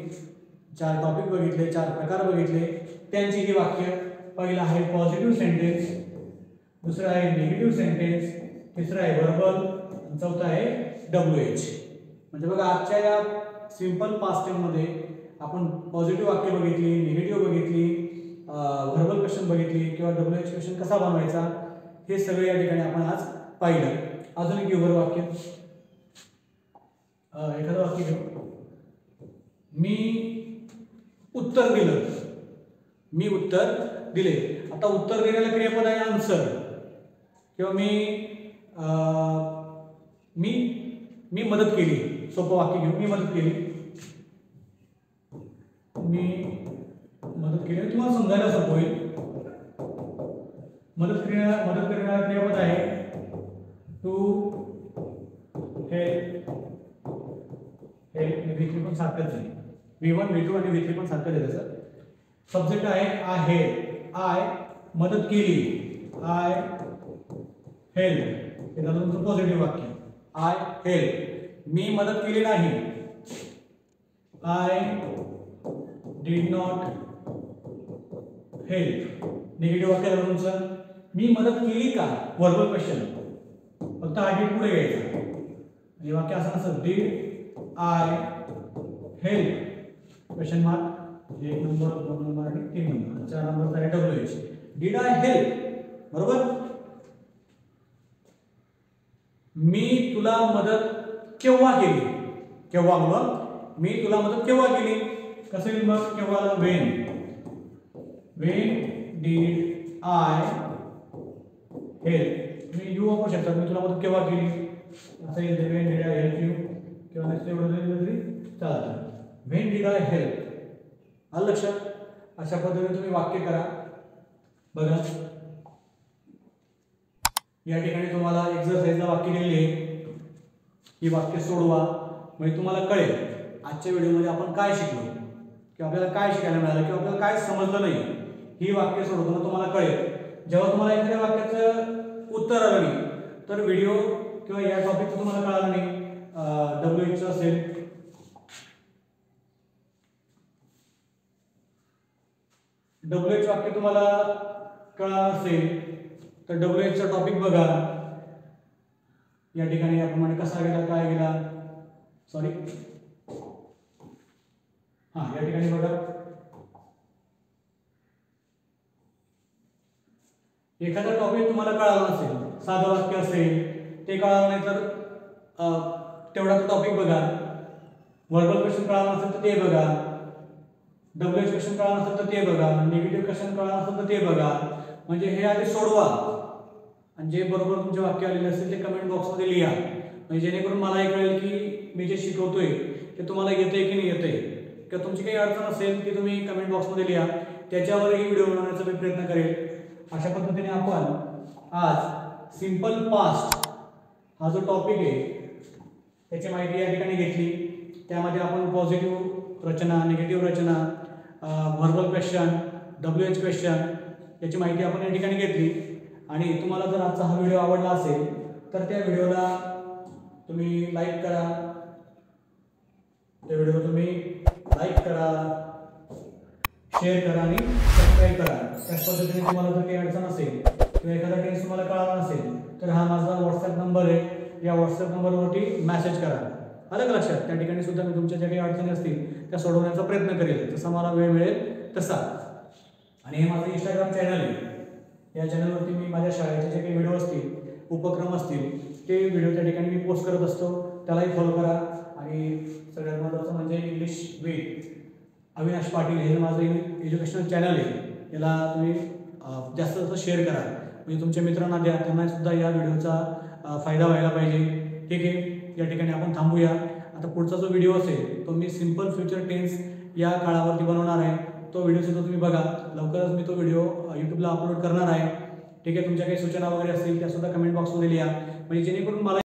चार टॉपिक बघितले, चार प्रकार बघितले, त्यांची ही वाक्य. पहिला आहे पॉझिटिव्ह सेंटेन्स, दुसरा आहे निगेटिव्ह सेंटेन्स तिसरा आहे व्हर्बल, चौथा आहे WH. म्हणजे बघा आजच्या या सिंपल पास्ट टेन्स मध्ये आपण पॉझिटिव्ह वाक्य बघितली, निगेटिव्ह बघितली, व्हर्बल क्वेश्चन बघितली किंवा WH क्वेश्चन कसा बनवायचा हे सगळे या ठिकाणी आपण आज पाहिलं. अजून एक युवर वाक्य, एखादं वाक्य घेऊ. मी उत्तर दिलं. मी उत्तर दिले. आता उत्तर देण्याला क्रियापद आहे आन्सर किंवा मी मदत केली. सोपं वाक्य घेऊ. मी मदत केली. मी मदत केली तुम्हाला समजायला सोपं होईल. मदत करणारा क्रियापद आहे टू हेल्प. V3 पण सारखंच आहे. V1 V2 आणि V3 पण सारखंच आहे. त्याचं सब्जेक्ट आहे आय हेल्प. आय मदत केली. आय हेल्प हे झालं तुमचं पॉझिटिव्ह वाक्य. I help. मी मदत केली नाही. I did not help. Negative वाक्य झालं तुमचं मी मदत केली का. व्हर्बल क्वेश्चन फक्त हा डीड पुढे घ्यायचा. हे वाक्य असं नसतं did I help question mark. 1 number 2 number आणि 3 नंबर 4 नंबर आहे WH. Did I help. बरोबर. मी तुला मदत केव्हा केली. केव्हा मग मी तुला मदत केव्हा केली. कसं येईल मग केव्हा. Wien did I help. Me you वापरू शकतात. मी तुला मदत केव्हा केली असं येईल. Wien did I help you किंवा नसतं एवढं तरी चालतं. Wien did I help. आलं लक्षात. अशा पद्धतीने तुम्ही वाक्य करा. बघा या ठिकाणी तुम्हाला एक्सरसाइजला वाक्य दिलेली आहे. ही वाक्य सोडवा म्हणजे तुम्हाला कळेल आजच्या व्हिडिओमध्ये आपण काय शिकलो किंवा आपल्याला काय शिकायला मिळालं किंवा आपल्याला काय समजलं नाही. ही वाक्य सोडवताना तुम्हाला कळेल. जेव्हा तुम्हाला एखाद्या वाक्याचं उत्तर आलं नाही तर व्हिडिओ किंवा या टॉपिकचं तुम्हाला कळालं नाही WH असेल WH वाक्य तुम्हाला कळालं असेल तर WH चा टॉपिक बघा. या ठिकाणी याप्रमाणे कसा गेला काय गेला सॉरी या ठिकाणी बघा एखादा टॉपिक तुम्हाला कळाला नसेल साधं वाक्य असेल ते कळालं नाही तर तेवढा टॉपिक बघा. व्हर्बल क्वेश्चन कळाला नसेल तर ते बघा. WH क्वेश्चन कळाला नसेल तर ते बघा. निगेटिव्ह क्वेश्चन कळाला नसेल तर ते बघा. म्हणजे हे आधी सोडवा आणि जे बरोबर तुमचे वाक्य आलेले असेल ते कमेंट बॉक्समध्ये लिहा म्हणजे जेणेकरून मलाही कळेल की मी जे शिकवतोय ते तुम्हाला येतंय की नाही येतंय किंवा तुमची काही अडचण असेल ती तुम्ही कमेंट बॉक्समध्ये लिहा. त्याच्यावरही व्हिडिओ बनवण्याचा मी प्रयत्न करेल. अशा पद्धतीने आपण आज सिंपल पास्ट हा जो टॉपिक आहे त्याची माहिती या ठिकाणी घेतली. त्यामध्ये आपण पॉझिटिव्ह रचना, निगेटिव्ह रचना, व्हर्बल क्वेश्चन, WH क्वेश्चन याची माहिती आपण या ठिकाणी घेतली. आणि तुम्हाला जर आजचा हा व्हिडिओ आवडला असेल तर त्या व्हिडिओला तुम्ही लाईक करा. त्या व्हिडिओला तुम्ही लाईक करा, शेअर करा आणि सबस्क्राईब करा. त्याच पद्धतीने तुम्हाला जर काही अडचण असेल किंवा एखादा टेन्स तुम्हाला कळाला नसेल तर हा माझा व्हॉट्सॲप नंबर आहे. या व्हॉट्सॲप नंबरवरती मेसेज करा. आलं का लक्षात. त्या ठिकाणी सुद्धा मी तुमच्या ज्या काही अडचणी असतील त्या सोडवण्याचा प्रयत्न करेल जसा मला वेळ मिळेल तसा. आणि हे माझं इंस्टाग्राम चॅनल आहे. या चॅनलवरती मी माझ्या शाळेचे जे काही व्हिडिओ असतील, उपक्रम असतील ते व्हिडिओ त्या ठिकाणी मी पोस्ट करत असतो. त्यालाही फॉलो करा. आणि सगळ्यात महत्त्वाचं म्हणजे इंग्लिश विथ अविनाश पाटील हे माझं एज्युकेशनल चॅनल आहे. याला तुम्ही जास्त जास्त शेअर करा म्हणजे तुमच्या मित्रांना द्या. त्यांना सुद्धा या व्हिडिओचा फायदा व्हायला पाहिजे. ठीक आहे. या ठिकाणी आपण थांबूया. आता पुढचा जो व्हिडिओ असेल तो मी सिंपल फ्युचर टेन्स या काळावरती बनवणार आहे. तो व्हिडिओ सुद्धा तुम्ही बघा. लवकरच मी तो व्हिडिओ यूट्यूबला अपलोड करणार आहे. ठीक आहे. तुमच्या काही सूचना वगैरे असतील त्या सुद्धा कमेंट बॉक्समध्ये लिहा म्हणजे जेणेकरून मला